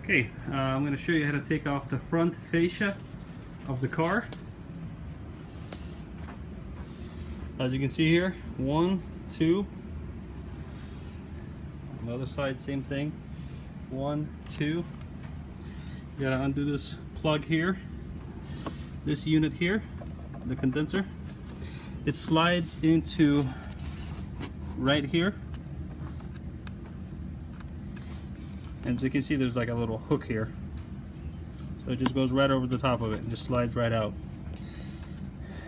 Okay, I'm going to show you how to take off the front fascia of the car. As you can see here, 1, 2. On the other side, same thing. 1, 2. You gotta undo this plug here, this unit here, the condenser. It slides into right here. And as you can see, there's like a little hook here. So it just goes right over the top of it and just slides right out.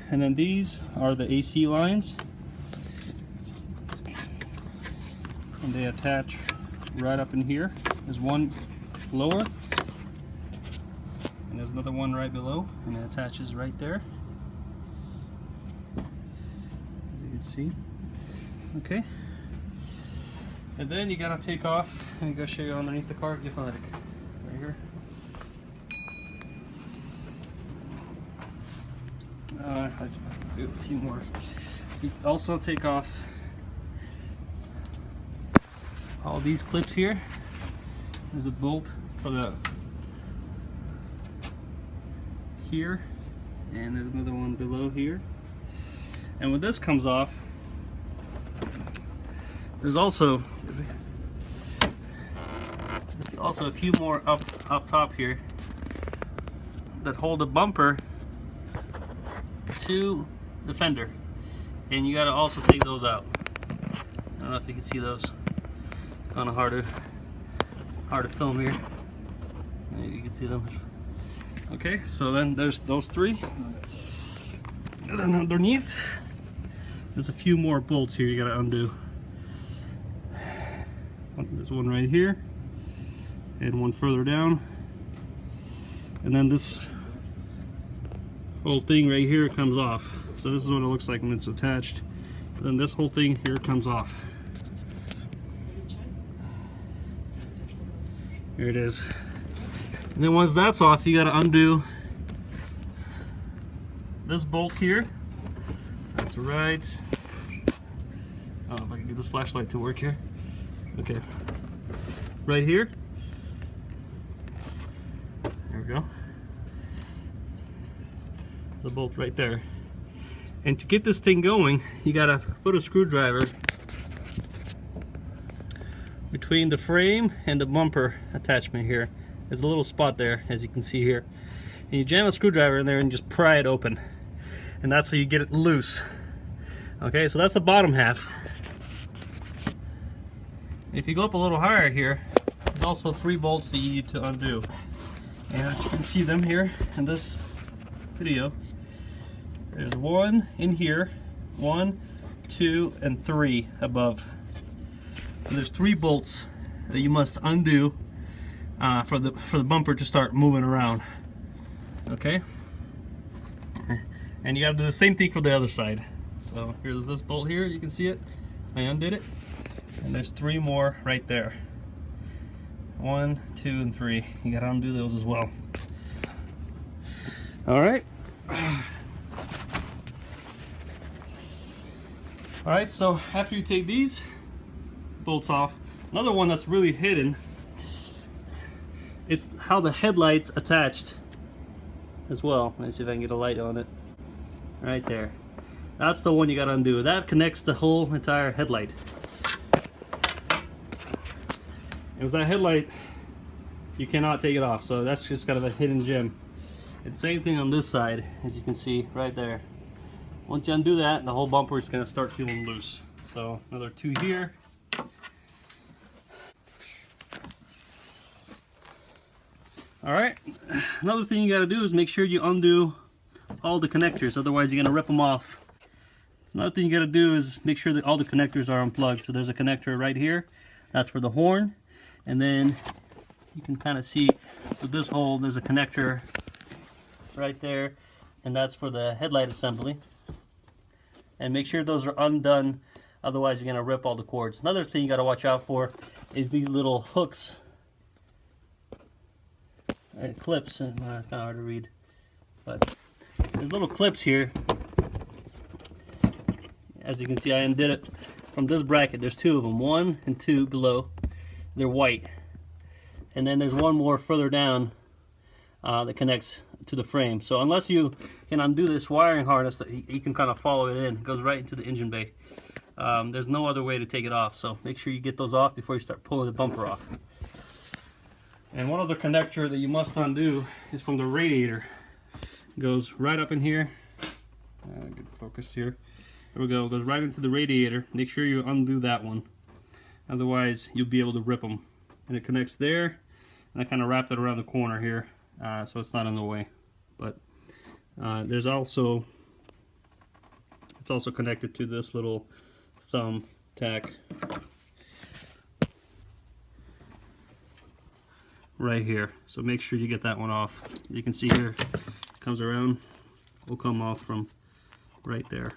And then these are the AC lines. And they attach right up in here. There's one lower. And there's another one right below. And it attaches right there. As you can see. Okay. And then you gotta take off, and go show you underneath the car, right here. I just do a few more. You also take off all these clips here. There's a bolt for the here, and there's another one below here. And when this comes off, there's also a few more up top here that hold the bumper to the fender, and you got to also take those out. I don't know if you can see those. Kind of hard to film here. Maybe you can see them. Okay, so then there's those three, and then underneath there's a few more bolts here you got to undo. There's one right here and one further down, and then this whole thing right here comes off. So this is what it looks like when it's attached. And then this whole thing here comes off. Here it is. And then once that's off, you got to undo this bolt here. That's right. Oh, if I can get this flashlight to work here. Okay, right here. There we go. The bolt right there. And to get this thing going, you gotta put a screwdriver between the frame and the bumper attachment here. There's a little spot there, as you can see here. And you jam a screwdriver in there and just pry it open. And that's how you get it loose. Okay, so that's the bottom half. If you go up a little higher here, there's also 3 bolts that you need to undo. And as you can see them here in this video, there's one in here, 1, 2, and 3 above. So there's 3 bolts that you must undo for the bumper to start moving around. Okay? And you gotta do the same thing for the other side. So here's this bolt here, you can see it. I undid it. And there's 3 more right there. 1, 2, and 3. You gotta undo those as well. Alright. Alright, so after you take these bolts off, another one that's really hidden, it's how the headlight's attached as well. Let's see if I can get a light on it. Right there. That's the one you gotta undo. That connects the whole entire headlight. And with that headlight, you cannot take it off, so that's just kind of a hidden gem. And same thing on this side, as you can see right there. Once you undo that, the whole bumper is going to start feeling loose. So another 2 here. Alright, another thing you got to do is make sure you undo all the connectors, otherwise you're going to rip them off. So another thing you got to do is make sure that all the connectors are unplugged. So there's a connector right here, that's for the horn. And then you can kind of see with this hole, there's a connector right there, and that's for the headlight assembly. And make sure those are undone, otherwise you're going to rip all the cords. Another thing you got to watch out for is these little hooks, clips, and it's kind of hard to read, but there's little clips here. As you can see, I undid it from this bracket. There's 2 of them, 1 and 2 below. They're white. and then there's one more further down that connects to the frame. So unless you can undo this wiring harness, that you can kind of follow it in. It goes right into the engine bay. There's no other way to take it off, so make sure you get those off before you start pulling the bumper off. And one other connector that you must undo is from the radiator. It goes right up in here. Good focus here. There we go. It goes right into the radiator. Make sure you undo that one. Otherwise, you'll be able to rip them. And it connects there. And I kind of wrapped it around the corner here, so it's not in the way. But it's also connected to this little thumb tack right here. So make sure you get that one off. You can see here, it comes around. Will come off from right there.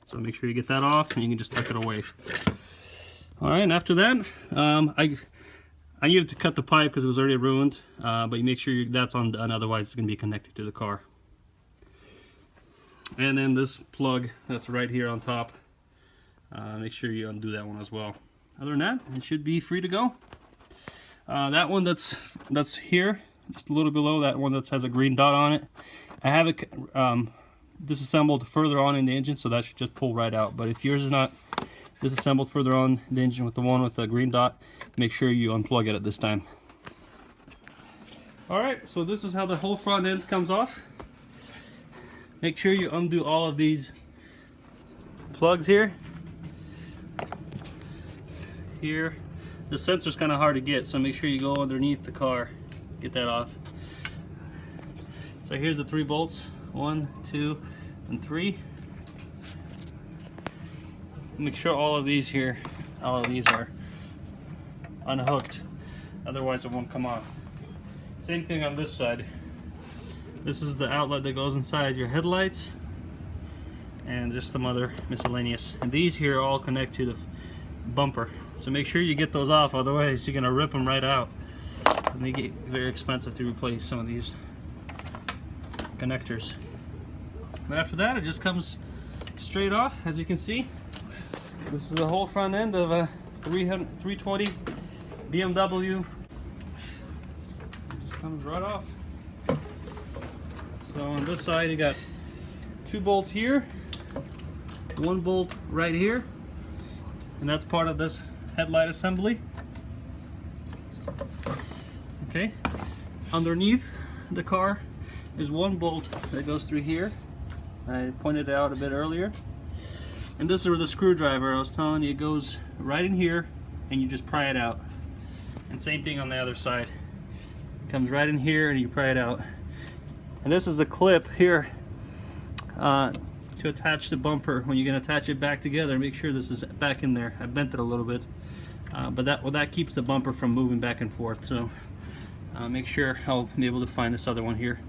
So make sure you get that off, and you can just tuck it away. All right, and after that, I needed to cut the pipe because it was already ruined, but you make sure that's undone, otherwise it's going to be connected to the car. And then this plug that's right here on top, make sure you undo that one as well. Other than that, it should be free to go. That one that's here, just a little below that one that has a green dot on it, I have it disassembled further on in the engine, so that should just pull right out. But if yours is not disassembled further on the engine with the one with the green dot, make sure you unplug it at this time. Alright, so this is how the whole front end comes off. Make sure you undo all of these plugs here. Here, the sensor's kind of hard to get, so make sure you go underneath the car, get that off. So here's the 3 bolts, 1, 2, and 3. Make sure all of these are unhooked, otherwise it won't come off. Same thing on this side. This is the outlet that goes inside your headlights, and just some other miscellaneous. And these here all connect to the bumper. So make sure you get those off, otherwise you're gonna rip them right out. And they get very expensive to replace some of these connectors. But after that, it just comes straight off, as you can see. This is the whole front end of a 320 BMW. It just comes right off. So on this side, you got 2 bolts here, 1 bolt right here, and that's part of this headlight assembly. Okay, underneath the car is 1 bolt that goes through here. I pointed it out a bit earlier. And this is where the screwdriver I was telling you, it goes right in here, and you just pry it out. And same thing on the other side. It comes right in here and you pry it out. And this is a clip here to attach the bumper. When you're going to attach it back together, make sure this is back in there. I bent it a little bit, but that keeps the bumper from moving back and forth. So make sure I'll be able to find this other one here.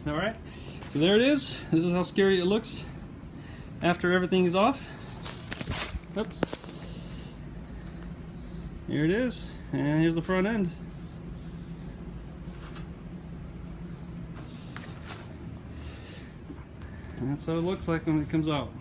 Alright, so there it is. This is how scary it looks after everything is off. Oops. Here it is, and here's the front end. And that's how it looks like when it comes out.